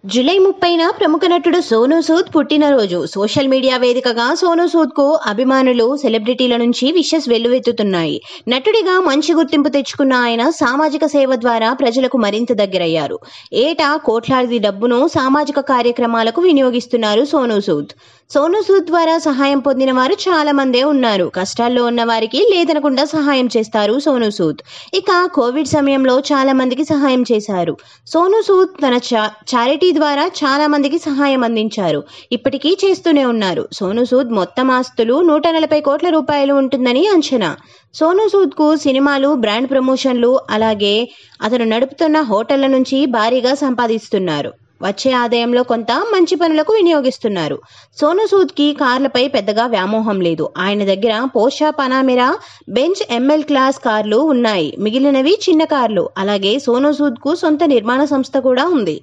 July 30న ప్రముఖ నటుడు సోనూ సూద్ పుట్టినరోజు. సోషల్ మీడియా వేదికగా సోనూ సూద్ కు అభిమానులు, సెలబ్రిటీల నుంచి విషెస్ వెల్లువెత్తుతున్నాయి. నటుడిగా మంచి గుర్తింపు తెచ్చుకున్న ఆయన సామాజిక సేవ ద్వారా ప్రజలకు మరింత దగ్గరయ్యారు. ఏటా కోట్లాది డబ్బును సామాజిక కార్యక్రమాలకు వినియోగిస్తున్నారు సోనూ సూద్. సోనూ సూద్ ద్వారా సహాయం పొందిన వారు చాలా మందే ఉన్నారు. కష్టాల్లో ఉన్న వారికి లేదనకుండా సహాయం చేస్తారు సోనూ సూద్. ఇక కోవిడ్ సమయంలో చాలా మందికి సహాయం చేశారు. సోనూ సూద్ తన చారిటీ ద్వారా చాలా మందికి సహాయం అందించారు. ఇప్పటికీ చేస్తూనే ఉన్నారు. సోనూ సూద్ మొత్తం ఆస్తులు 140 కోట్ల రూపాయలు ఉంటుందని అంచనా. సోనూ సూద్ కు సినిమాలు, బ్రాండ్ ప్రమోషన్లు, అలాగే అతను నడుపుతున్న హోటళ్ల నుంచి భారీగా సంపాదిస్తున్నారు. వచ్చే ఆదాయంలో కొంత మంచి పనులకు వినియోగిస్తున్నారు. సోనూ సూద్ కి కార్లపై పెద్దగా వ్యామోహం లేదు. ఆయన దగ్గర పోర్షా పనామెరా, బెంజ్ ఎంఎల్ క్లాస్ కార్లు ఉన్నాయి. మిగిలినవి చిన్న కార్లు. అలాగే సోనూ సూద్ కు సొంత నిర్మాణ సంస్థ కూడా ఉంది.